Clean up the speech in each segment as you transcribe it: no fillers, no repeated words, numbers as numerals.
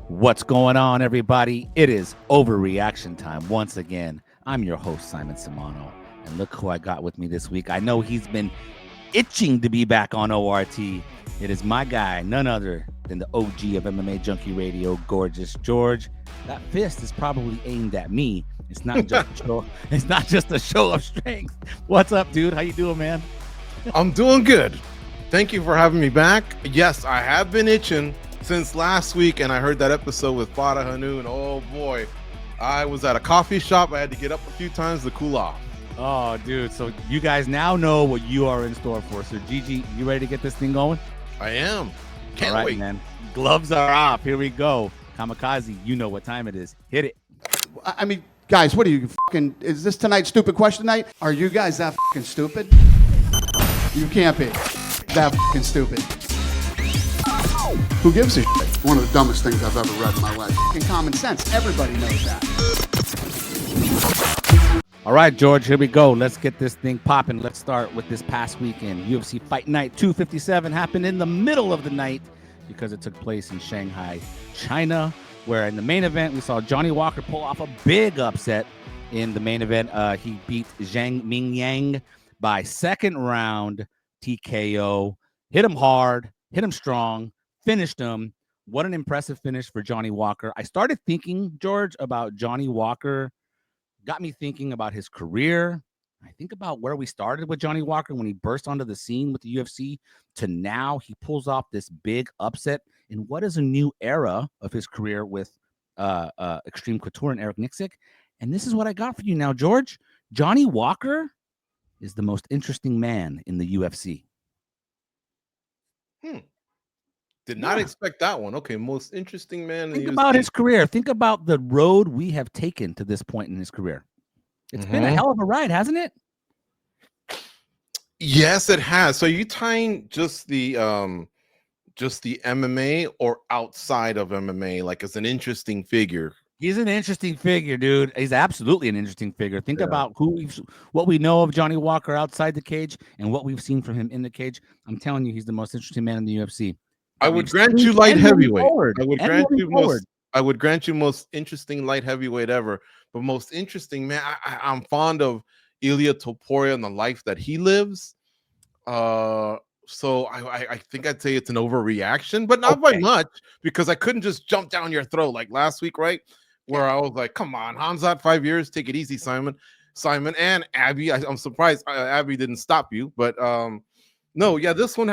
What's going on, everybody? It is Overreaction Time once again. I'm your host, Simon Samano, and look who I got with me this week. I know he's been itching to be back on ORT. It is my guy, none other than the OG of MMA Junkie Radio, Gorgeous George. That fist is probably aimed at me. It's not just a show. It's not just a show of strength. What's up, dude? How you doing, man? I'm doing good. Thank you for having me back. Yes, I have been itching since last week, and I heard that episode with Farah Hanu, and oh boy, I was at a coffee shop. I had to get up a few times to cool off. Oh, dude. So you guys now know what you are in store for. So, Gigi, you ready to get this thing going? I am. Can't All right, wait. man. Gloves are off. Here we go. Kamikaze, you know what time it is. Hit it. I mean, guys, what are you fucking? Is this tonight's stupid question night? Are you guys that fucking stupid? You can't be that fucking stupid. Who gives a shit? One of the dumbest things I've ever read in my life. Fucking common sense. Everybody knows that. All right, George, here we go. Let's get this thing popping. Let's start with this past weekend. UFC Fight Night 257 happened in the middle of the night because it took place in Shanghai, China, where in the main event, we saw Johnny Walker pull off a big upset in the main event. He beat Zhang Mingyang by second round TKO. Hit him hard, hit him strong, finished him. What an impressive finish for Johnny Walker. I started thinking, George, about Johnny Walker. Got me thinking about his career. I think about where we started with Johnny Walker when he burst onto the scene with the UFC to now he pulls off this big upset in what is a new era of his career with Extreme Couture and Eric Nixick. And this is what I got for you now, George. Johnny Walker is the most interesting man in the UFC. Did not expect that one. Okay, most interesting man. Think about his career. Think about the road we have taken to this point in his career. It's been a hell of a ride, hasn't it? Yes, it has. So you tying just the MMA or outside of MMA, like as an interesting figure? He's an interesting figure, dude. He's absolutely an interesting figure. Think about what we know of Johnny Walker outside the cage and what we've seen from him in the cage. I'm telling you, he's the most interesting man in the UFC. I would grant you light heavyweight. I would grant you most interesting light heavyweight ever. But most interesting, man, I'm fond of Ilia Topuria and the life that he lives. So I think I'd say it's an overreaction, but not by much, because I couldn't just jump down your throat like last week, right? Where I was like, come on, Khamzat, 5 years, take it easy, Simon and Abby. I'm surprised Abby didn't stop you, but no, yeah, this one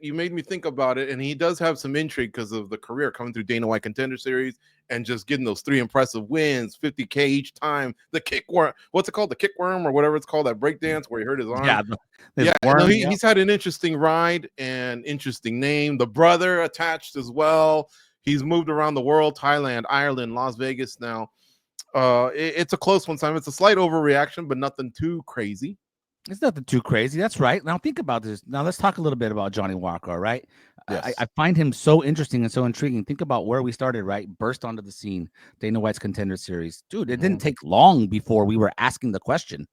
you made me think about it, and he does have some intrigue because of the career coming through Dana White Contender Series and just getting those 3 impressive wins, 50K each time. The kickworm, what's it called? The kickworm or whatever it's called, that breakdance where he hurt his arm. He's had an interesting ride and interesting name. The brother attached as well. He's moved around the world, Thailand, Ireland, Las Vegas now. It's a close one, Simon. It's a slight overreaction, but nothing too crazy. It's nothing too crazy. That's right. Now think about this. Now let's talk a little bit about Johnny Walker, all right? Yes. I find him so interesting and so intriguing. Think about where we started, right? Burst onto the scene, Dana White's Contender Series. Dude, it didn't take long before we were asking the question,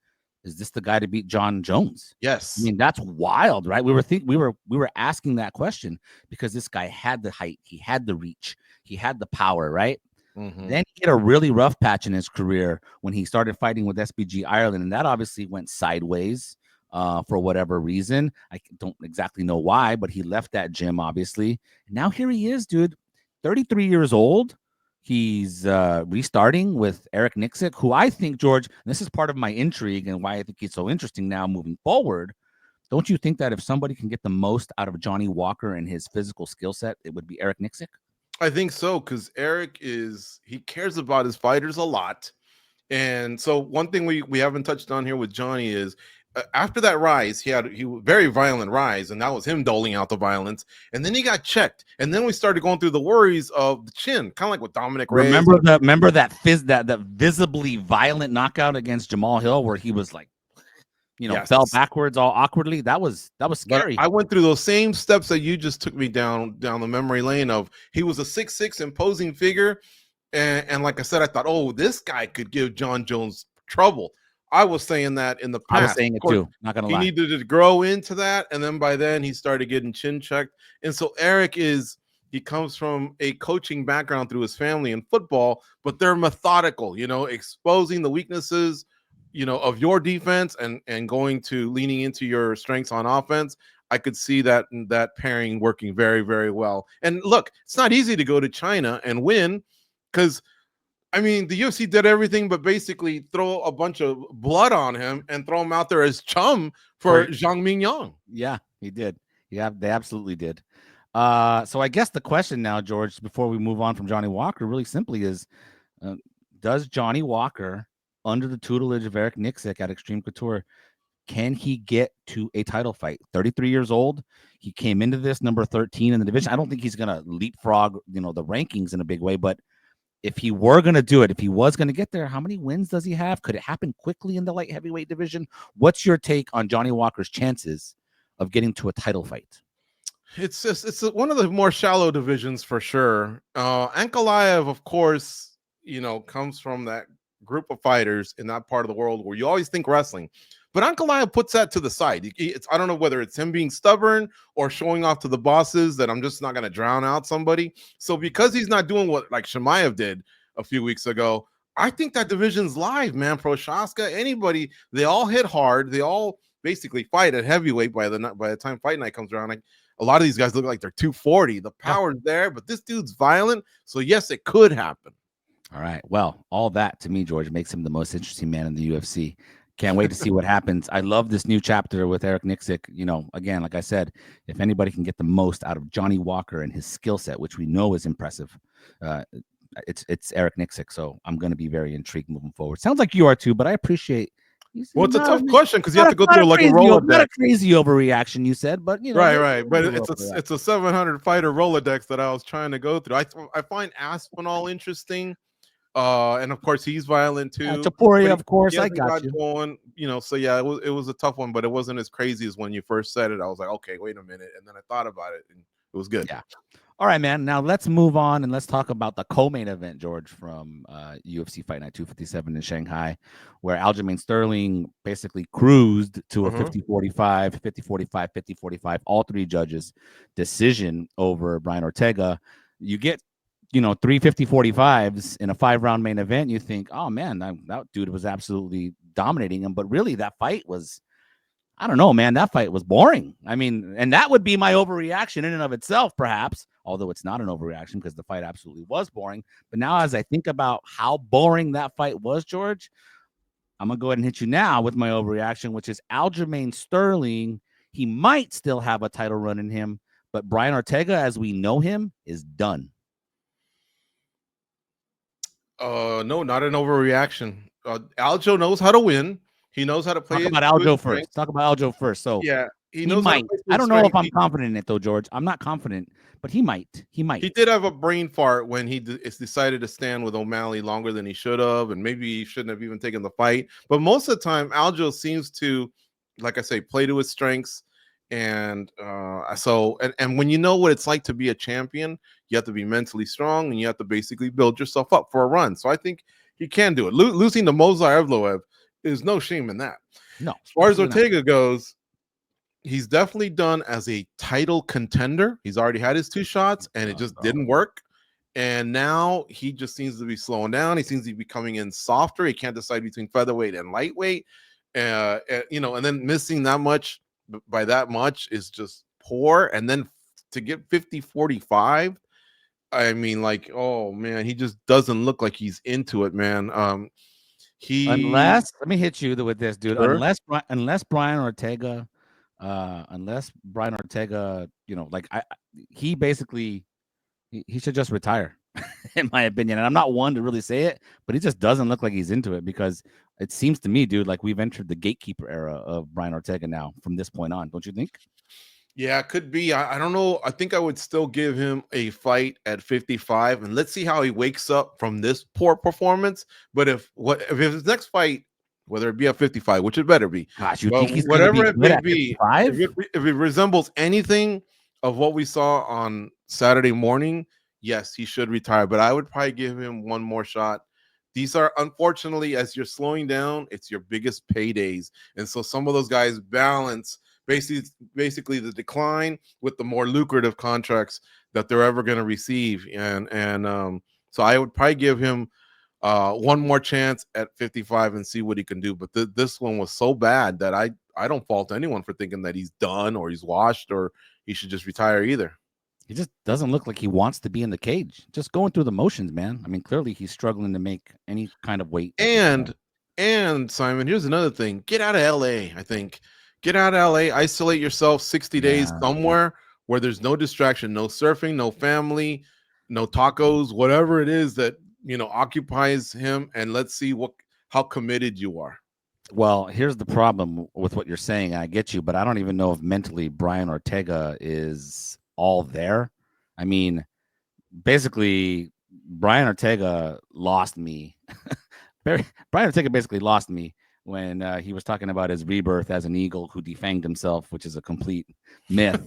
is this the guy to beat John Jones? Yes. I mean, that's wild, right? We were asking that question because this guy had the height, he had the reach, he had the power, right? Then he hit a really rough patch in his career when he started fighting with SBG Ireland, and that obviously went sideways for whatever reason. I don't exactly know why, but he left that gym, obviously. And now here he is, dude, 33 years old. He's restarting with Eric Nixick, who I think, George, and this is part of my intrigue and why I think he's so interesting now moving forward. Don't you think that if somebody can get the most out of Johnny Walker and his physical skill set, it would be Eric Nixick? I think so, because Eric he cares about his fighters a lot. And so one thing we haven't touched on here with Johnny is after that rise, he very violent rise, and that was him doling out the violence. And then he got checked, and then we started going through the worries of the chin, kind of like with Dominic Reyes. Remember that visibly violent knockout against Jamal Hill where he was like, fell backwards all awkwardly. That was scary. But I went through those same steps that you just took me down the memory lane of. He was a 6'6" imposing figure, and like I said, I thought, oh, this guy could give John Jones trouble. I was saying that in the past. I was saying it too. Not gonna lie. He needed to grow into that, and then by then he started getting chin checked. And so Eric is He comes from a coaching background through his family in football, but they're methodical, exposing the weaknesses, of your defense and going to leaning into your strengths on offense. I could see that pairing working very, very well. And look, it's not easy to go to China and win because, I mean, the UFC did everything but basically throw a bunch of blood on him and throw him out there as chum for Zhang Mingyang. Yeah, he did. Yeah, they absolutely did. So I guess the question now, George, before we move on from Johnny Walker, really simply is, does Johnny Walker, under the tutelage of Eric Nixick at Extreme Couture, can he get to a title fight? 33 years old. He came into this number 13 in the division. I don't think he's going to leapfrog, the rankings in a big way, but if he were going to do it, if he was going to get there, how many wins does he have? Could it happen quickly in the light heavyweight division? What's your take on Johnny Walker's chances of getting to a title fight? It's one of the more shallow divisions for sure. Ankalaev, of course, comes from that group of fighters in that part of the world where you always think wrestling. But Ankalaev puts that to the side. I don't know whether it's him being stubborn or showing off to the bosses that I'm just not going to drown out somebody. So because he's not doing what like Chimaev did a few weeks ago, I think that division's live, man. Prochaska, anybody, they all hit hard. They all basically fight at heavyweight by the time fight night comes around. A lot of these guys look like they're 240. The power's there, but this dude's violent. So yes, it could happen. All right. Well, all that to me, George, makes him the most interesting man in the UFC. Can't wait to see what happens. I love this new chapter with Eric Nixick. Again, like I said, if anybody can get the most out of Johnny Walker and his skill set, which we know is impressive, it's Eric Nixick. So I'm going to be very intrigued moving forward. Sounds like you are too, but I appreciate. Well, it's a tough question because you have to go through like a Rolodex. Not a crazy overreaction, you said, but right. But it's a 700 fighter Rolodex that I was trying to go through. I find Aspinall interesting. And of course he's violent too. Topuria, of course, I got you. Going, so yeah, it was a tough one, but it wasn't as crazy as when you first said it. I was like, okay, wait a minute, and then I thought about it, and it was good. Yeah. All right, man. Now let's move on and let's talk about the co-main event, George, from UFC Fight Night 257 in Shanghai, where Aljamain Sterling basically cruised to a 50-45, 50-45, 50-45, all three judges decision over Brian Ortega. You get 3 50-45s in a 5-round main event, you think, oh man, that dude was absolutely dominating him. But really, that fight was, I don't know, man, that fight was boring. I mean, and that would be my overreaction in and of itself, perhaps, although it's not an overreaction because the fight absolutely was boring. But now, as I think about how boring that fight was, George, I'm going to go ahead and hit you now with my overreaction, which is Aljamain Sterling. He might still have a title run in him, but Brian Ortega, as we know him, is done. No, not an overreaction. Aljo knows how to win. He knows how to play. Talk about Aljo first. Talk about Aljo first. So yeah, he might. I don't know if I'm confident in it though, George. I'm not confident, but he might. He did have a brain fart when he decided to stand with O'Malley longer than he should have, and maybe he shouldn't have even taken the fight. But most of the time, Aljo seems to, like I say, play to his strengths. And and when you know what it's like to be a champion, you have to be mentally strong and you have to basically build yourself up for a run. So I think he can do it. Losing to Movsar Evloev is no shame in that. No. As far as Ortega goes, he's definitely done as a title contender. He's already had his 2 shots and it just didn't work. And now he just seems to be slowing down. He seems to be coming in softer. He can't decide between featherweight and lightweight. And then missing that much by that much is just poor. And then to get 50-45, I mean, like, oh man, he just doesn't look like he's into it, man. Unless, let me hit you with this, dude. Sure. Unless Brian Ortega, he basically he should just retire, in my opinion. And I'm not one to really say it, but he just doesn't look like he's into it, because it seems to me, dude, like we've entered the gatekeeper era of Brian Ortega now from this point on. Don't you think? Yeah, it could be. I don't know. I think I would still give him a fight at 55, and let's see how he wakes up from this poor performance. But if his next fight, whether it be at 55, which it better be, gosh, you think he's whatever it may be, 55? if it resembles anything of what we saw on Saturday morning, yes, he should retire. But I would probably give him one more shot. These are, unfortunately, as you're slowing down, it's your biggest paydays, and so some of those guys balance basically the decline with the more lucrative contracts that they're ever going to receive. And so I would probably give him one more chance at 55 and see what he can do. But this one was so bad that I don't fault anyone for thinking that he's done or he's washed or he should just retire either. He just doesn't look like he wants to be in the cage. Just going through the motions, man. I mean, clearly he's struggling to make any kind of weight. And Simon, here's another thing. Get out of LA, I think. Get out of LA, isolate yourself 60 days somewhere where there's no distraction, no surfing, no family, no tacos, whatever it is that, you know, occupies him, and let's see how committed you are. Well, here's the problem with what you're saying. I get you, but I don't even know if mentally Brian Ortega is all there. I mean, basically, Brian Ortega lost me. Brian Ortega basically lost me when he was talking about his rebirth as an eagle who defanged himself, which is a complete myth.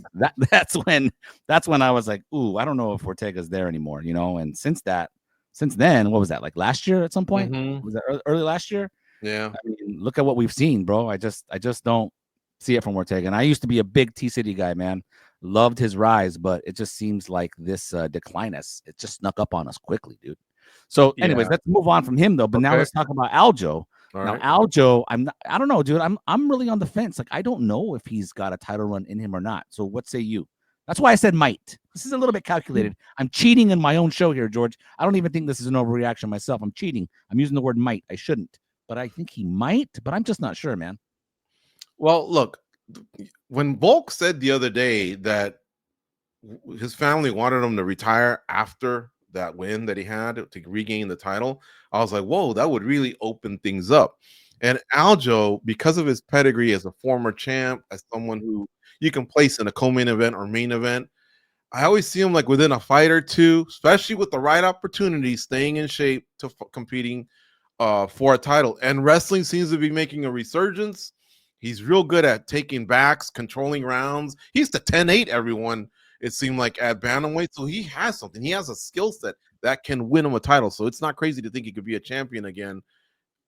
That's when I was like, ooh, I don't know if Ortega's there anymore, you know. And since then, what was that, like last year at some point? Was that early last year? Yeah. I mean, look at what we've seen, bro. I just don't see it from Ortega. And I used to be a big T-City guy, man. Loved his rise, but it just seems like this decline it just snuck up on us quickly, dude. So, anyways, let's move on from him though. But now let's talk about Aljo. Aljo, I don't know, dude. I'm really on the fence. Like, I don't know if he's got a title run in him or not. So, what say you? That's why I said might. This is a little bit calculated. I'm cheating in my own show here, George. I don't even think this is an overreaction myself. I'm cheating. I'm using the word might. I shouldn't. But I think he might, but I'm just not sure, man. Well, look, when Volk said the other day that his family wanted him to retire after that win that he had to regain the title, I was like, whoa, that would really open things up. And Aljo, because of his pedigree as a former champ, as someone who you can place in a co-main event or main event, I always see him like within a fight or two, especially with the right opportunity, staying in shape to competing for a title. And wrestling seems to be making a resurgence. He's real good at taking backs, controlling rounds. He's the 10-8 everyone, it seemed like, at bantamweight. So he has something. He has a skill set that can win him a title. So it's not crazy to think he could be a champion again,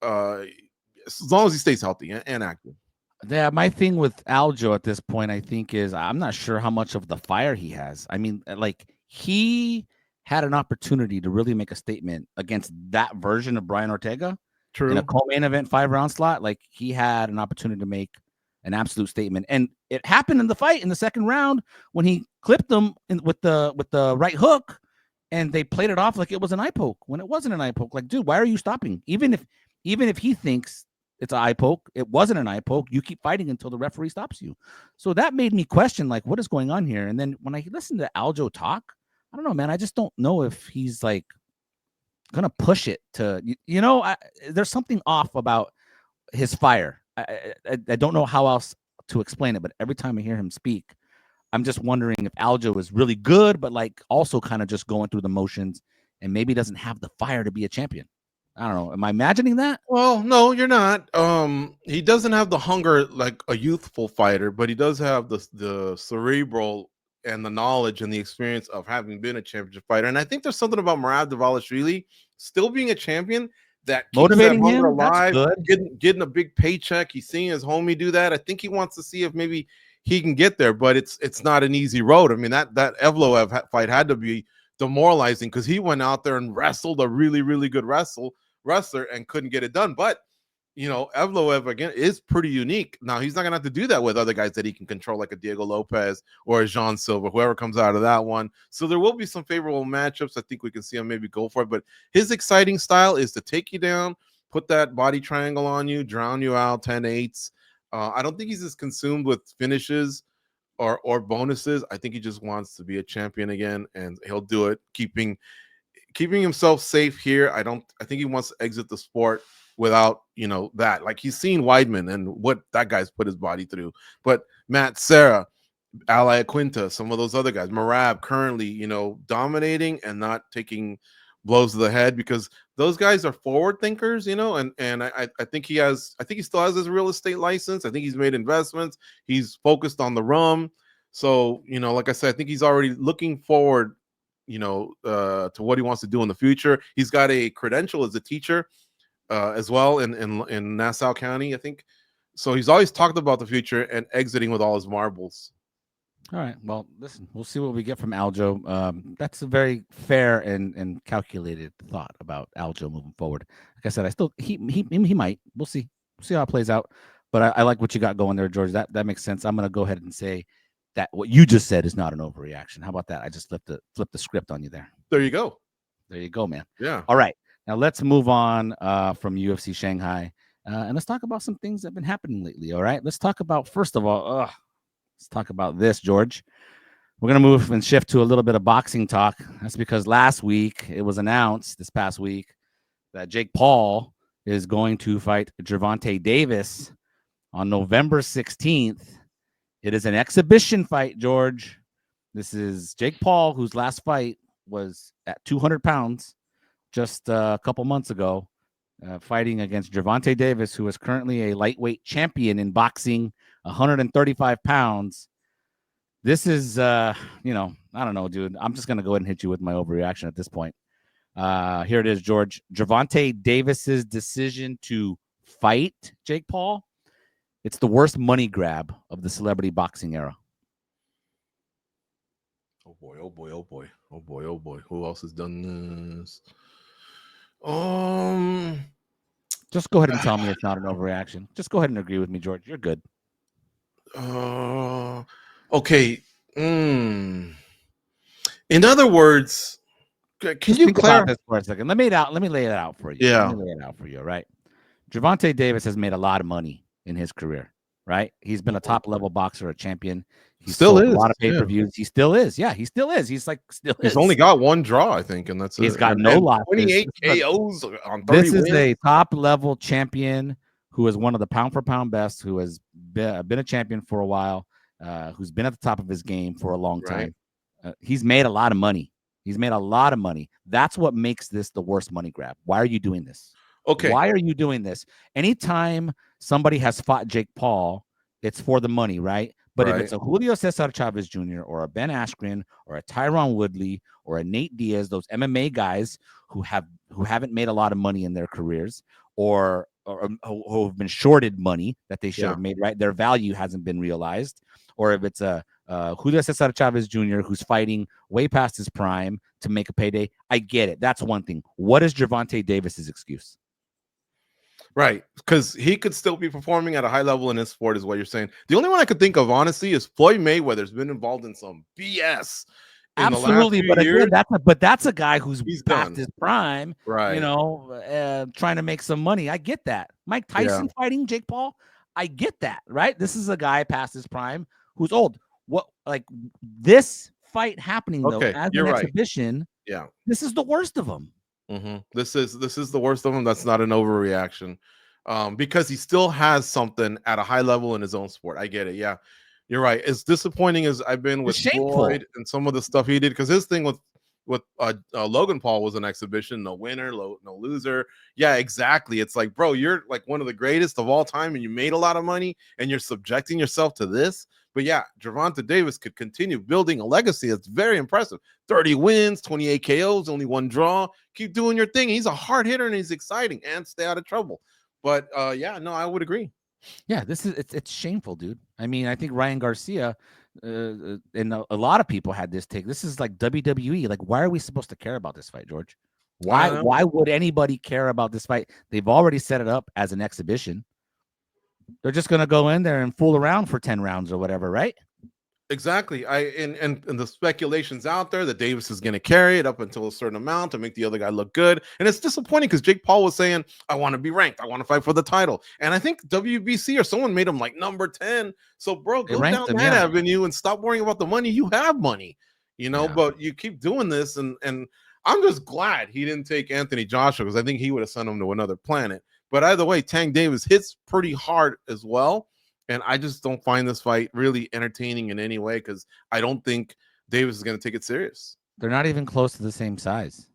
as long as he stays healthy and active. Yeah, my thing with Aljo at this point, I think, is I'm not sure how much of the fire he has. I mean, like, he had an opportunity to really make a statement against that version of Brian Ortega. True. In a co-main event 5-round slot. Like, he had an opportunity to make an absolute statement, and it happened in the fight in the second round when he clipped them with the right hook, and they played it off like it was an eye poke when it wasn't an eye poke. Like, dude, why are you stopping? Even if he thinks it's an eye poke, it wasn't an eye poke. You keep fighting until the referee stops you. So that made me question, like, what is going on here? And then when I listened to Aljo talk, I don't know, man. I just don't know if he's like gonna push it to, you know, there's something off about his fire. I don't know how else to explain it, but every time I hear him speak, I'm just wondering if Aljo is really good, but like also kind of just going through the motions and maybe doesn't have the fire to be a champion. I don't know. Am I imagining that? Well, no, you're not. He doesn't have the hunger like a youthful fighter, but he does have the cerebral and the knowledge and the experience of having been a championship fighter. And I think there's something about Merab Dvalishvili still being a champion that keeps motivating that hunger him alive, getting a big paycheck. He's seeing his homie do that. I think he wants to see if maybe he can get there, but it's not an easy road. I mean, that Evloev fight had to be demoralizing because he went out there and wrestled a really, really good wrestler and couldn't get it done. But you know, Evloev again is pretty unique. Now he's not gonna have to do that with other guys that he can control, like a Diego Lopez or a Jean Silva, whoever comes out of that one. So there will be some favorable matchups. I think we can see him maybe go for it. But his exciting style is to take you down, put that body triangle on you, drown you out, 10-8s. I don't think he's as consumed with finishes or bonuses. I think he just wants to be a champion again, and he'll do it, keeping himself safe here. I think he wants to exit the sport without, you know, that. Like, he's seen Weidman and what that guy's put his body through. But Matt Serra, Ali Quinta, some of those other guys, Merab currently, you know, dominating and not taking blows to the head, because those guys are forward thinkers, you know, and I think he still has his real estate license. I think he's made investments. He's focused on the rum. So, you know, like I said, I think he's already looking forward, you know, to what he wants to do in the future. He's got a credential as a teacher as well in Nassau County, I think. So he's always talked about the future and exiting with all his marbles. All right. Well, listen, we'll see what we get from Aljo. That's a very fair and calculated thought about Aljo moving forward. Like I said, he might. We'll see. We'll see how it plays out. But I like what you got going there, George. That makes sense. I'm gonna go ahead and say that what you just said is not an overreaction. How about that? I just flipped the script on you there. There you go. There you go, man. Yeah. All right. Now let's move on from UFC Shanghai. And let's talk about some things that have been happening lately. All right. Let's talk about, first of all, let's talk about this, George. We're going to move and shift to a little bit of boxing talk. That's because last week it was announced, this past week, that Jake Paul is going to fight Gervonta Davis on November 16th. It is an exhibition fight, George. This is Jake Paul, whose last fight was at 200 pounds just a couple months ago, fighting against Gervonta Davis, who is currently a lightweight champion in boxing, 135 pounds. This is, I don't know, dude. I'm just going to go ahead and hit you with my overreaction at this point. Here it is, George. Gervonta Davis's decision to fight Jake Paul. It's the worst money grab of the celebrity boxing era. Oh boy, oh boy, oh boy, oh boy, oh boy. Who else has done this? Just go ahead and tell me it's not an overreaction. Just go ahead and agree with me, George. You're good. Okay. In other words, can you clarify this for a second? Let me lay it out for you. Yeah. Let me lay it out for you, all right? Gervonta Davis has made a lot of money in his career, right? He's been a top-level boxer, a champion. He still is. A lot of pay-per-views. Yeah. He still is. Yeah, he still is. He's only got one draw, I think, and that's he's got no losses. 28 KOs on 30 This is wins. a top-level champion who is one of the pound-for-pound best, who has been a champion for a while, who's been at the top of his game for a long time. He's made a lot of money. He's made a lot of money. That's what makes this the worst money grab. Why are you doing this? Okay. Why are you doing this? Anytime somebody has fought Jake Paul, it's for the money, right? But if it's a Julio Cesar Chavez Jr. or a Ben Askren or a Tyron Woodley or a Nate Diaz, those MMA guys who haven't made a lot of money in their careers or who have been shorted money that they should have made, right? Their value hasn't been realized. Or if it's a Julio Cesar Chavez Jr. who's fighting way past his prime to make a payday, I get it. That's one thing. What is Gervonta Davis's excuse? Right, because he could still be performing at a high level in his sport, is what you're saying. The only one I could think of, honestly, is Floyd Mayweather's been involved in some BS. Absolutely, but again, that's a guy who's past his prime, right? Trying to make some money. I get that. Mike Tyson fighting Jake Paul, I get that, right? This is a guy past his prime who's old. What, like this fight happening though as an exhibition? Yeah, this is the worst of them. This is the worst of them. That's not an overreaction, because he still has something at a high level in his own sport. I get it. Yeah, you're right. As disappointing as I've been with Floyd and some of the stuff he did, because his thing with Logan Paul was an exhibition, no winner, no loser. Yeah, exactly. It's like, bro, you're like one of the greatest of all time, and you made a lot of money, and you're subjecting yourself to this. But yeah, Gervonta Davis could continue building a legacy that's very impressive. 30 wins, 28 KOs, only one draw. Keep doing your thing. He's a hard hitter and he's exciting, and stay out of trouble. But I would agree. Yeah, it's shameful, dude. I mean, I think Ryan Garcia and a lot of people had this take. This is like WWE. Like, why are we supposed to care about this fight, George? Why would anybody care about this fight? They've already set it up as an exhibition. They're just gonna go in there and fool around for 10 rounds or whatever, right? Exactly. And the speculation's out there that Davis is going to carry it up until a certain amount to make the other guy look good. And it's disappointing because Jake Paul was saying, I want to be ranked. I want to fight for the title. And I think WBC or someone made him like number 10. So, bro, go down that avenue and stop worrying about the money. You have money, but you keep doing this. And I'm just glad he didn't take Anthony Joshua, because I think he would have sent him to another planet. But either way, Tank Davis hits pretty hard as well. And I just don't find this fight really entertaining in any way, because I don't think Davis is going to take it serious. They're not even close to the same size.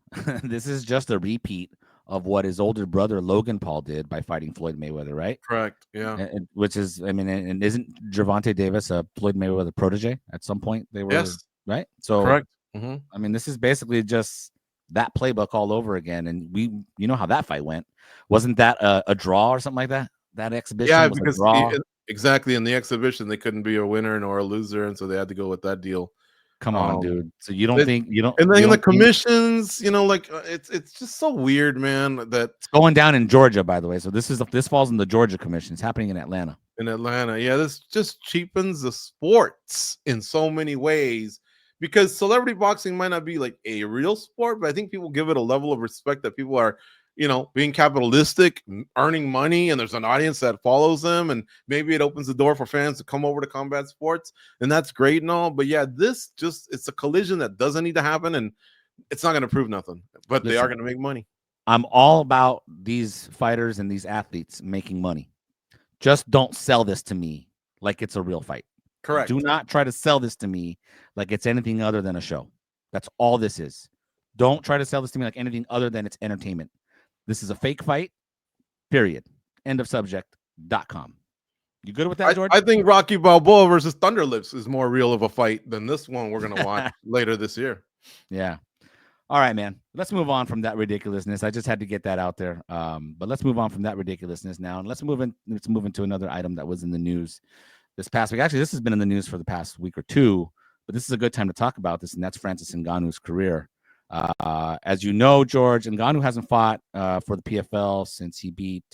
This is just a repeat of what his older brother Logan Paul did by fighting Floyd Mayweather, right? Correct. Yeah. And which is, I mean, and isn't Gervonta Davis a Floyd Mayweather protege at some point? They were, right? So, correct. I mean, this is basically just that playbook all over again. And you know how that fight went. Wasn't that a draw or something like that? that exhibition was because a draw. Exactly. In the exhibition, they couldn't be a winner nor a loser, and so they had to go with that deal. Come on, dude. So you don't and think you don't? And then the think commissions, like it's just so weird, man. That it's going down in Georgia, by the way. So this falls in the Georgia commission. It's happening in Atlanta. Yeah, this just cheapens the sports in so many ways, because celebrity boxing might not be like a real sport, but I think people give it a level of respect that people are, being capitalistic, earning money, and there's an audience that follows them, and maybe it opens the door for fans to come over to combat sports, and that's great and all. But yeah, it's a collision that doesn't need to happen, and it's not going to prove nothing, but they are going to make money. I'm all about these fighters and these athletes making money. Just don't sell this to me like it's a real fight. Correct. Do not try to sell this to me like it's anything other than a show. That's all this is. Don't try to sell this to me like anything other than it's entertainment. This is a fake fight, period. End of subject.com. You good with that, George? I think Rocky Balboa versus Thunderlips is more real of a fight than this one we're going to watch later this year. Yeah. All right, man. Let's move on from that ridiculousness. I just had to get that out there. But let's move on from that ridiculousness now, and let's move into another item that was in the news this past week. Actually, this has been in the news for the past week or two, but this is a good time to talk about this, and that's Francis Ngannou's career. As you know, George, Ngannou hasn't fought for the PFL since he beat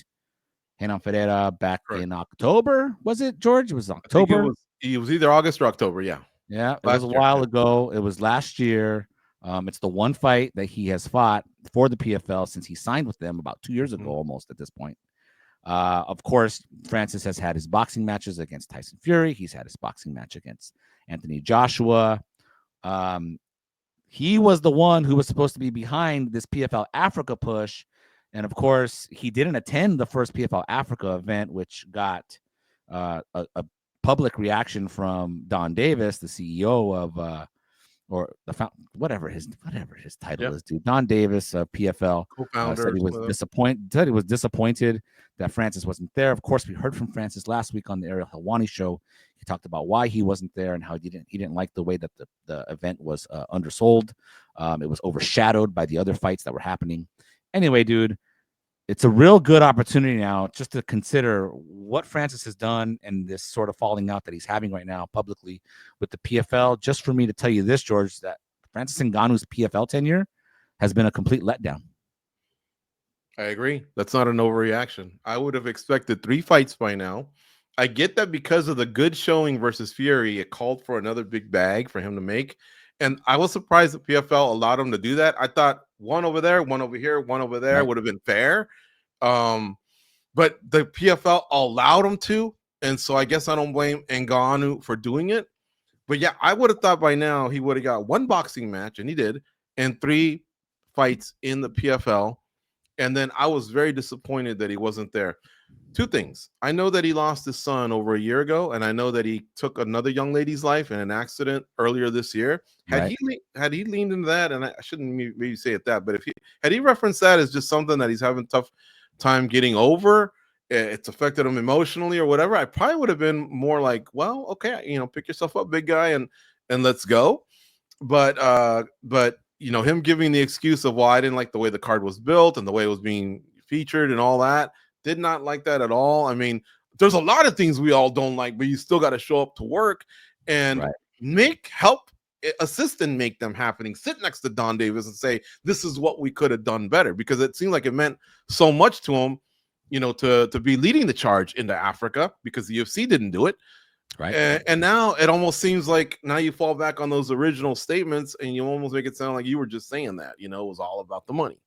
Renan Ferreira back in October. Was it, George? It was October. It was either August or October. Yeah. Yeah. It was a while ago. It was last year. It's the one fight that he has fought for the PFL since he signed with them about 2 years ago, almost at this point. Of course, Francis has had his boxing matches against Tyson Fury. He's had his boxing match against Anthony Joshua. He was the one who was supposed to be behind this PFL Africa push. And of course, he didn't attend the first PFL Africa event, which got a public reaction from Don Davis, the CEO of or the whatever his title is, dude. Don Davis, PFL, said he was disappointed that Francis wasn't there. Of course, we heard from Francis last week on the Ariel Helwani show. He talked about why he wasn't there and how he didn't like the way that the event was undersold. It was overshadowed by the other fights that were happening. Anyway, dude, it's a real good opportunity now just to consider what Francis has done and this sort of falling out that he's having right now publicly with the PFL. Just for me to tell you this, George, that Francis Ngannou's PFL tenure has been a complete letdown. I agree. That's not an overreaction. I would have expected 3 fights by now. I get that because of the good showing versus Fury, it called for another big bag for him to make. And I was surprised that PFL allowed him to do that. I thought one over there, one over here, one over there would have been fair. But the PFL allowed him to. And so I guess I don't blame Ngannou for doing it. But yeah, I would have thought by now he would have got 1 boxing match, and he did, and 3 fights in the PFL. And then I was very disappointed that he wasn't there. 2 things. I know that he lost his son over a year ago, and I know that he took another young lady's life in an accident earlier this year. Had he leaned into that, and I shouldn't maybe say it that, but had he referenced that as just something that he's having tough time getting over, it's affected him emotionally or whatever, I probably would have been more like, well, okay, pick yourself up, big guy, and let's go. But him giving the excuse of, well, I didn't like the way the card was built and the way it was being featured and all that. Did not like that at all. I mean, there's a lot of things we all don't like, but you still got to show up to work and assist and make them happening. Sit next to Don Davis and say, this is what we could have done better, because it seemed like it meant so much to him, to be leading the charge into Africa, because the UFC didn't do it. Right. And now it almost seems like now you fall back on those original statements and you almost make it sound like you were just saying that, it was all about the money.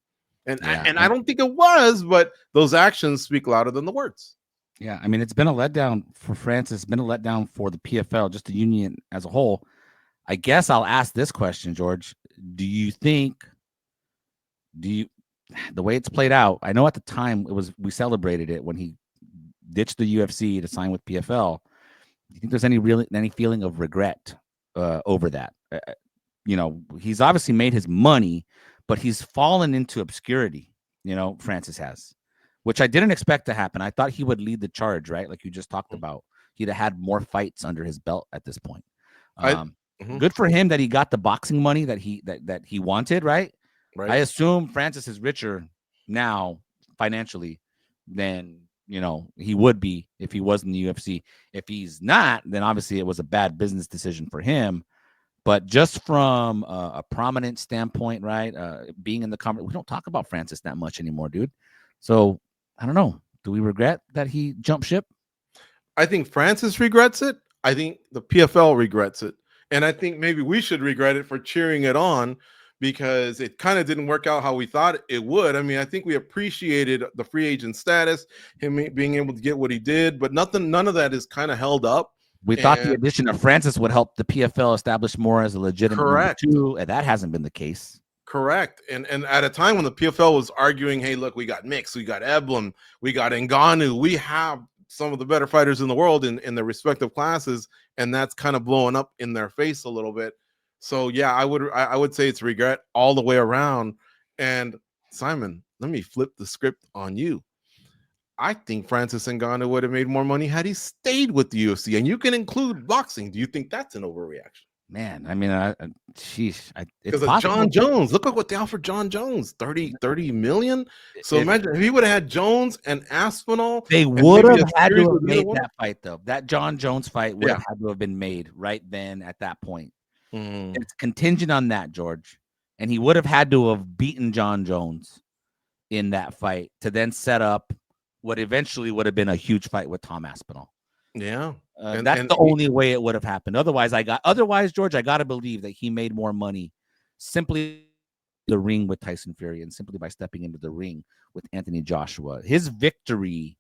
And I don't think it was, but those actions speak louder than the words. Yeah, I mean, it's been a letdown for Francis. It's been a letdown for the PFL, just the union as a whole. I guess I'll ask this question, George. Do you think, the way it's played out, I know at the time we celebrated it when he ditched the UFC to sign with PFL. Do you think there's any feeling of regret over that? He's obviously made his money, but he's fallen into obscurity, Francis has, which I didn't expect to happen. I thought he would lead the charge, right? Like you just talked about. He'd have had more fights under his belt at this point. Good for him that he got the boxing money that he wanted, right? I assume Francis is richer now financially than you know, he would be if he was in the UFC. If he's not, then obviously it was a bad business decision for him. But just from a prominent standpoint, right? Being in the conversation, we don't talk about Francis that much anymore, dude. So I don't know. Do we regret that he jumped ship? I think Francis regrets it. I think the PFL regrets it. And I think maybe we should regret it for cheering it on because it kind of didn't work out how we thought it would. I mean, I think we appreciated the free agent status, him being able to get what he did, but none of that is kind of held up. We thought the addition of Francis would help the PFL establish more as a legitimate number two, and that hasn't been the case. Correct. And at a time when the PFL was arguing, hey, look, we got Mix, we got Eblin, we got Ngannou, we have some of the better fighters in the world in their respective classes, and that's kind of blowing up in their face a little bit. So yeah, I would say it's regret all the way around. And Simon, let me flip the script on you. I think Francis Ngannou would have made more money had he stayed with the UFC, and you can include boxing. Do you think that's an overreaction? Man, I mean, sheesh. Because of John Jones. Look at what they offered John Jones, 30 million. So imagine if he would have had Jones and Aspinall. They would have had to have made that fight, though. That John Jones fight would have had to have been made right then at that point. It's contingent on that, George. And he would have had to have beaten John Jones in that fight to then set up what eventually would have been a huge fight with Tom Aspinall. Yeah. That's the only way it would have happened. Otherwise, George, I got to believe that he made more money simply the ring with Tyson Fury and simply by stepping into the ring with Anthony Joshua. His victory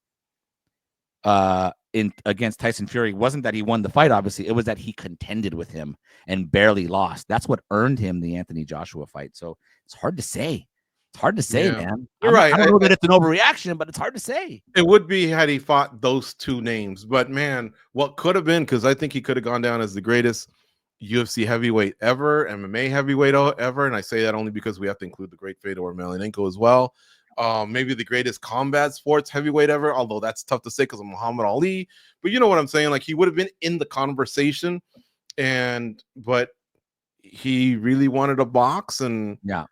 against Tyson Fury wasn't that he won the fight, obviously. It was that he contended with him and barely lost. That's what earned him the Anthony Joshua fight. So it's hard to say. It's hard to say, man. You're right. I don't know that it's an overreaction, but it's hard to say. It would be had he fought those two names. But, man, what could have been, because I think he could have gone down as the greatest UFC heavyweight ever, MMA heavyweight ever. And I say that only because we have to include the great Fedor Emelianenko as well. Maybe the greatest combat sports heavyweight ever, although that's tough to say because of Muhammad Ali. But you know what I'm saying? Like, he would have been in the conversation. But he really wanted to box. And yeah.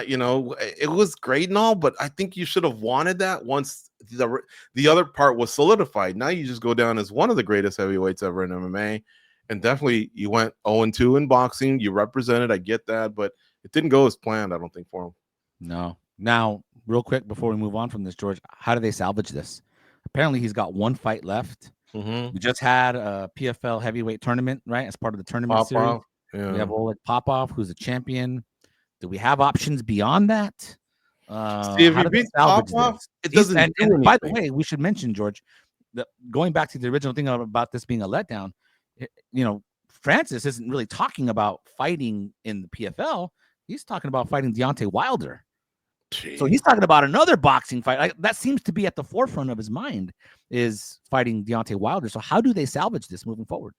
It was great and all, but I think you should have wanted that once the other part was solidified. Now you just go down as one of the greatest heavyweights ever in MMA, and definitely you went 0-2 in boxing. You represented, I get that, but it didn't go as planned, I don't think, for him. No. Now, real quick before we move on from this, George, how do they salvage this? Apparently, he's got one fight left. We just had a PFL heavyweight tournament, right? As part of the tournament series. Yeah. We have Oleg Popov, who's a champion. Do we have options beyond that? See, if he beats Popov, it doesn't do anything. By the way, we should mention, George, going back to the original thing about this being a letdown, Francis isn't really talking about fighting in the PFL. He's talking about fighting Deontay Wilder. Jeez. So he's talking about another boxing fight. That seems to be at the forefront of his mind, is fighting Deontay Wilder. So how do they salvage this moving forward?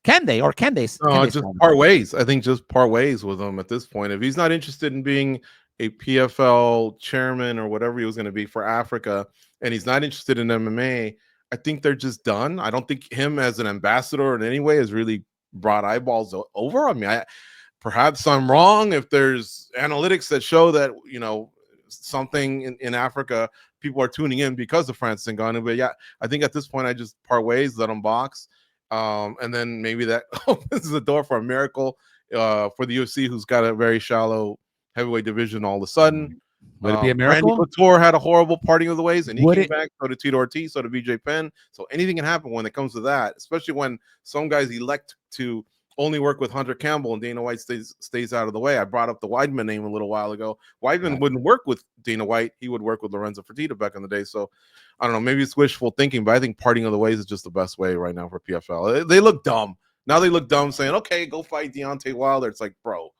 Can they? No, just part ways. I think just part ways with him at this point. If he's not interested in being a PFL chairman or whatever he was going to be for Africa, and he's not interested in MMA, I think they're just done. I don't think him as an ambassador in any way has really brought eyeballs over. I mean, perhaps I'm wrong. If there's analytics that show that, something in Africa, people are tuning in because of Francis Ngannou. But yeah, I think at this point, I just part ways, let him box. And then maybe that opens the door for a miracle for the UFC, who's got a very shallow heavyweight division all of a sudden. Would it be a miracle? Randy Couture had a horrible parting of the ways, and he came back. So did Tito Ortiz, so did BJ Penn. So anything can happen when it comes to that, especially when some guys elect to only work with Hunter Campbell and Dana White stays out of the way. I brought up the Weidman name a little while ago. Weidman wouldn't work with Dana White. He would work with Lorenzo Fertitta back in the day. So I don't know. Maybe it's wishful thinking, but I think parting of the ways is just the best way right now for PFL. They look dumb. Now they look dumb saying, okay, go fight Deontay Wilder. It's like, bro,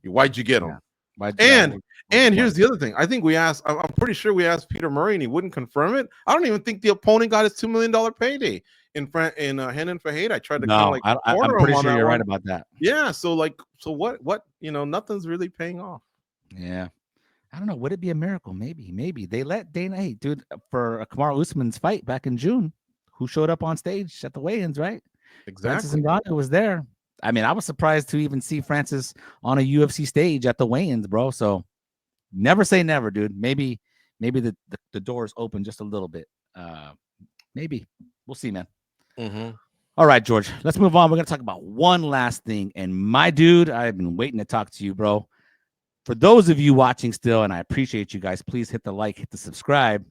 why'd you get him? And here's the other thing. I think I'm pretty sure we asked Peter Murray and he wouldn't confirm it. I don't even think the opponent got his $2 million payday in Renan Fahad. I tried to I'm pretty sure you're right about that. Yeah. So what, nothing's really paying off. Yeah. I don't know. Would it be a miracle? Maybe they let Dana, hey, dude, for Kamaru Usman's fight back in June, who showed up on stage at the weigh-ins, right? Exactly. Francis Ngannou was there. I mean, I was surprised to even see Francis on a UFC stage at the weigh-ins, bro. So never say never, dude. Maybe the doors open just a little bit. Maybe. We'll see, man. Mm-hmm. All right, George, let's move on. We're going to talk about one last thing. And my dude, I've been waiting to talk to you, bro. For those of you watching still, and I appreciate you guys, please hit the like, hit the subscribe.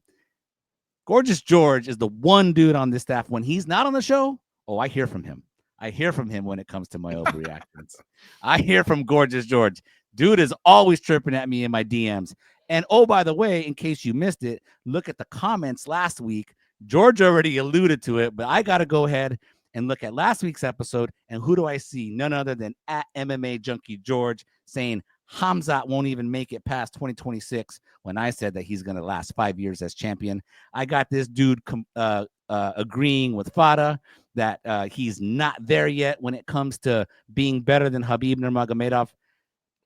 Gorgeous George is the one dude on this staff. When he's not on the show, I hear from him. I hear from him when it comes to my overreactions. I hear from Gorgeous George. Dude is always tripping at me in my DMs. And by the way, in case you missed it, look at the comments last week. George already alluded to it, but I got to go ahead and look at last week's episode. And who do I see? None other than at MMA Junkie George saying Khamzat won't even make it past 2026 when I said that he's going to last 5 years as champion. I got this dude agreeing with Fada that he's not there yet when it comes to being better than Khabib Nurmagomedov.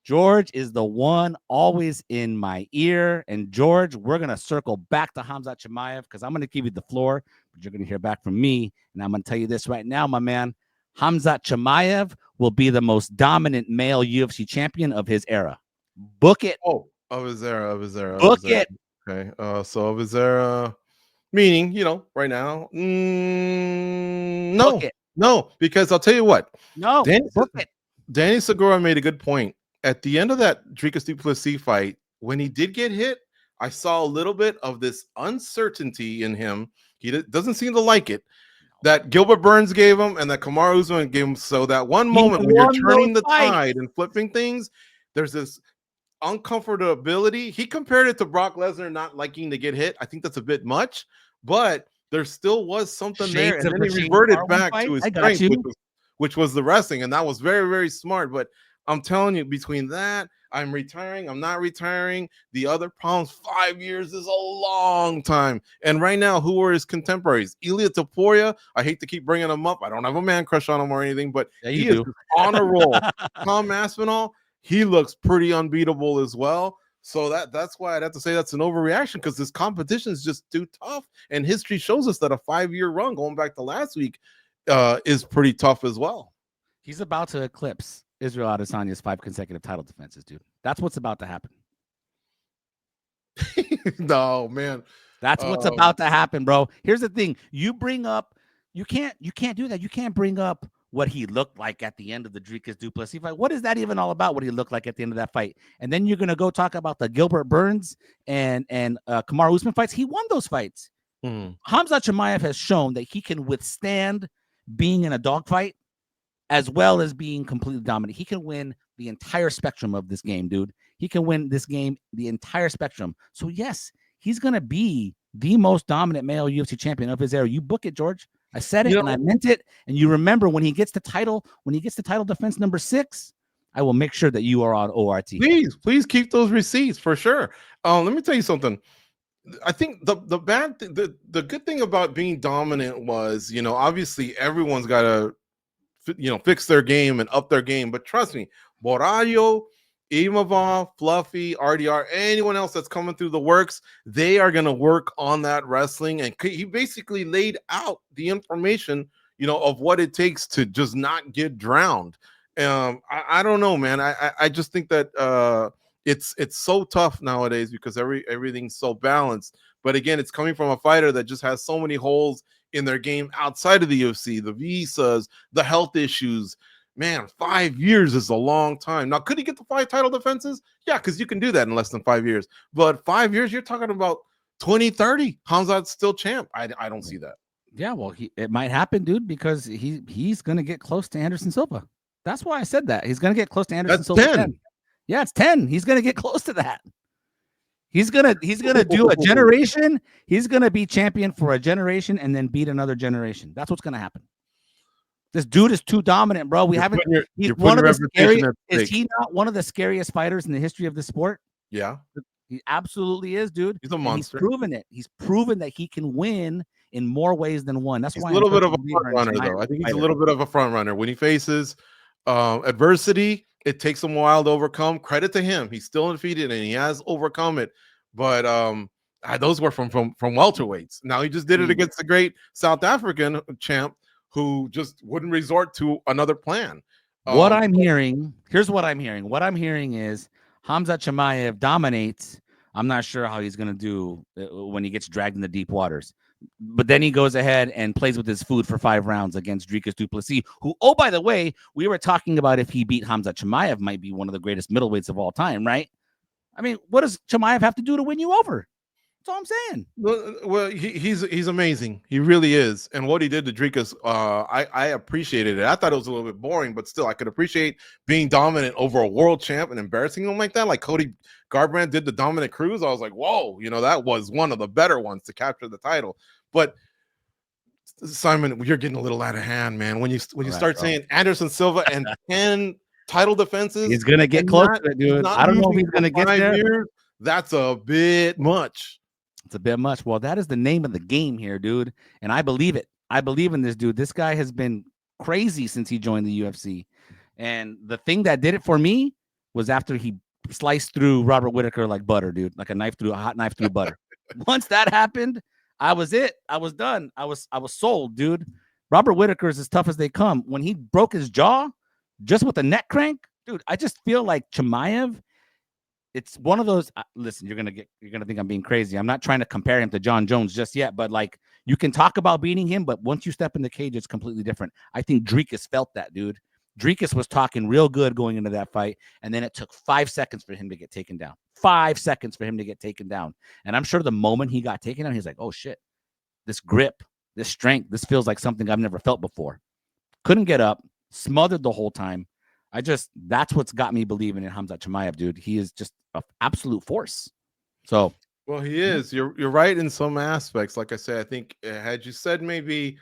George is the one always in my ear. And George, we're going to circle back to Khamzat Chimaev because I'm going to give you the floor, but you're going to hear back from me. And I'm going to tell you this right now, my man. Khamzat Chimaev will be the most dominant male UFC champion of his era. Book it. Oh, of his era. Book it. Okay. So of his era, meaning, right now, no, because I'll tell you what. No, book it. Danny Segura made a good point. At the end of that Dricus du Plessis fight, when he did get hit, I saw a little bit of this uncertainty in him. He doesn't seem to like it. That Gilbert Burns gave him and that Kamaru Usman gave him. So that one moment when you're turning the tide and flipping things, there's this uncomfortability. He compared it to Brock Lesnar not liking to get hit. I think that's a bit much, but there still was something there. And then he reverted back to his strength, which was the wrestling. And that was very, very smart. But I'm telling you, between that, I'm retiring, I'm not retiring, the other problems, 5 years is a long time. And right now, who are his contemporaries? Ilia Topuria, I hate to keep bringing him up. I don't have a man crush on him or anything, but he is on a roll. Tom Aspinall, he looks pretty unbeatable as well. So that's why I'd have to say that's an overreaction, because this competition is just too tough. And history shows us that a 5-year run, going back to last week, is pretty tough as well. He's about to eclipse Israel Adesanya's 5 consecutive title defenses, dude. That's what's about to happen. No, man. That's what's about to happen, bro. Here's the thing. You can't do that. You can't bring up what he looked like at the end of the Dricus du Plessis fight. What is that even all about? What he looked like at the end of that fight? And then you're gonna go talk about the Gilbert Burns and Kamaru Usman fights. He won those fights. Khamzat Chimaev has shown that he can withstand being in a dogfight as well as being completely dominant. He can win the entire spectrum of this game, dude. He can win this game, the entire spectrum. So yes, he's going to be the most dominant male UFC champion of his era. You book it, George. I said it and I meant it. And you remember when he gets the title defense number 6, I will make sure that you are on ORT. Please keep those receipts for sure. Let me tell you something. I think the good thing about being dominant was, obviously everyone's got to fix their game and up their game. But trust me, Borallo, Imavov, Fluffy, RDR, anyone else that's coming through the works, they are going to work on that wrestling. And he basically laid out the information, of what it takes to just not get drowned. I don't know, man. I just think that it's so tough nowadays because everything's so balanced. But again, it's coming from a fighter that just has so many holes in their game outside of the UFC, the visas, the health issues. Man, 5 years is a long time. Now, could he get the 5 title defenses? Yeah, because you can do that in less than 5 years. But 5 years, you're talking about 2030. Khamzat's still champ. I don't see that. Yeah, well, it might happen, dude, because he's going to get close to Anderson Silva. That's why I said that. He's going to get close to Anderson Silva. 10. Yeah, it's 10. He's going to get close to that. He's gonna do a generation. He's gonna be champion for a generation and then beat another generation. That's what's gonna happen. This dude is too dominant, bro. He's one of the scariest. Is he not one of the scariest fighters in the history of the sport? Yeah, he absolutely is, dude. He's a monster. He's proven it. He's proven that he can win in more ways than one. That's why he's a little bit of a front runner, though. I think he's a little bit of a front runner when he faces adversity. It takes him a while to overcome. Credit to him. He's still undefeated and he has overcome it. But those were from welterweights. Now he just did it against the great South African champ who just wouldn't resort to another plan. What I'm hearing, here's what I'm hearing. What I'm hearing is Khamzat Chimaev dominates I'm not sure how he's going to do when he gets dragged in the deep waters. But then he goes ahead and plays with his food for 5 rounds against Dricus du Plessis, who, oh, by the way, we were talking about if he beat Khamzat Chimaev, might be one of the greatest middleweights of all time, right? I mean, what does Chimaev have to do to win you over? That's all I'm saying. Well, he's amazing. He really is. And what he did to Dricus, I appreciated it. I thought it was a little bit boring, but still, I could appreciate being dominant over a world champ and embarrassing him like that. Like Cody Garbrandt did the Dominic Cruz. I was like, whoa, that was one of the better ones to capture the title. But Simon, you're getting a little out of hand, man. When you start saying Anderson Silva and 10 title defenses, he's gonna get close to it, dude. I don't know if he's gonna get there. Years, that's a bit much. It's a bit much. Well, that is the name of the game here, dude. And I believe it. I believe in this dude. This guy has been crazy since he joined the UFC. And the thing that did it for me was after he sliced through Robert Whittaker like butter, dude, like a hot knife through butter. Once that happened, I was done. I was sold, dude. Robert Whittaker is as tough as they come. When he broke his jaw just with a neck crank, dude, I just feel like Chimaev, it's one of those. Listen, you're gonna think I'm being crazy. I'm not trying to compare him to John Jones just yet, but like you can talk about beating him, but once you step in the cage, it's completely different. I think Dricus felt that, dude. Dricus was talking real good going into that fight, and then it took 5 seconds for him to get taken down. 5 seconds for him to get taken down, and I'm sure the moment he got taken down, he's like, "Oh shit, this grip, this strength, this feels like something I've never felt before." Couldn't get up, smothered the whole time. That's what's got me believing in Khamzat Chimaev, dude. He is just an absolute force. So, well, he is. You're right in some aspects. Like I said, I think had you said maybe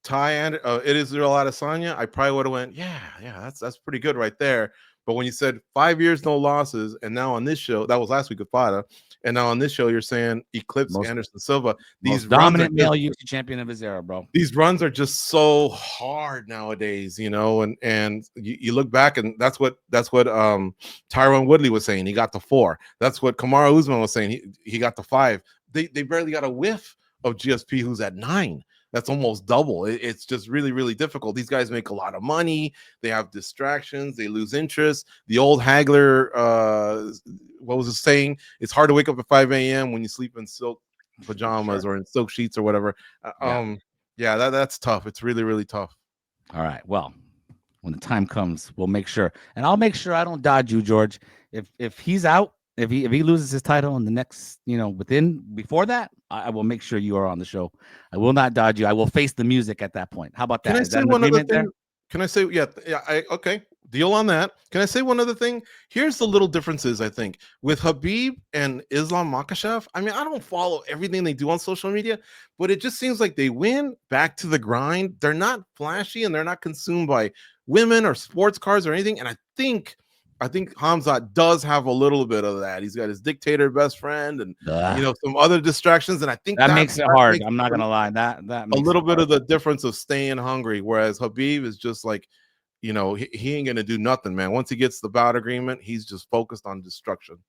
Ty and it is Israel Adesanya, I probably would have went, yeah, that's pretty good right there. But when you said 5 years, no losses, and now on this show, that was last week with Fada, and now on this show, you're saying eclipse Anderson Silva. These dominant male UFC champion of his era, bro. These runs are just so hard nowadays, and you look back, and that's what Tyron Woodley was saying. He got to 4. That's what Kamaru Usman was saying. He got to 5. They barely got a whiff of GSP, who's at 9. That's almost double. It's just really, really difficult. These guys make a lot of money. They have distractions. They lose interest. The old Hagler, what was it saying? It's hard to wake up at 5 a.m. when you sleep in silk pajamas or in silk sheets or whatever. That's tough. It's really, really tough. All right. Well, when the time comes, we'll make sure. And I'll make sure I don't dodge you, George. If he's out, if he loses his title in the next, before that, I will make sure you are on the show. I will not dodge you. I will face the music at that point. How about that? Can I say one other thing? Can I say, okay, deal on that. Can I say one other thing? Here's the little differences, I think, with Khabib and Islam Makhachev. I mean, I don't follow everything they do on social media, but it just seems like they win back to the grind. They're not flashy and they're not consumed by women or sports cars or anything. And I think Khamzat does have a little bit of that. He's got his dictator best friend and some other distractions, and I think that makes it hard. I'm not gonna lie. That makes a little bit of the difference of staying hungry. Whereas Khabib is just like, he ain't gonna do nothing, man. Once he gets the bout agreement, he's just focused on destruction.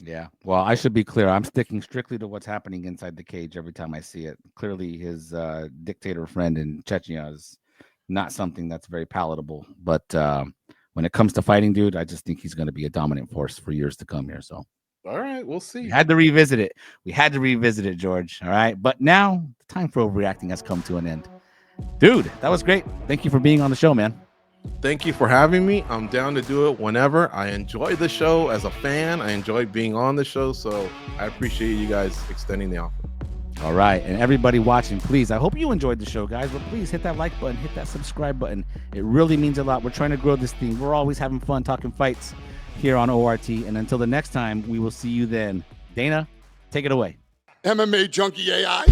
Yeah. Well, I should be clear. I'm sticking strictly to what's happening inside the cage every time I see it. Clearly, his dictator friend in Chechnya is not something that's very palatable, but. When it comes to fighting, dude, I just think he's going to be a dominant force for years to come here. So, all right, we'll see. We had to revisit it, George. All right. But now the time for overreacting has come to an end. Dude, that was great. Thank you for being on the show, man. Thank you for having me. I'm down to do it whenever. I enjoy the show as a fan. I enjoy being on the show. So I appreciate you guys extending the offer. All right. And everybody watching, please, I hope you enjoyed the show, guys, but please hit that like button, hit that subscribe button. It really means a lot. We're trying to grow this thing. We're always having fun talking fights here on ORT. And until the next time, we will see you then. Dana, take it away. MMA Junkie AI.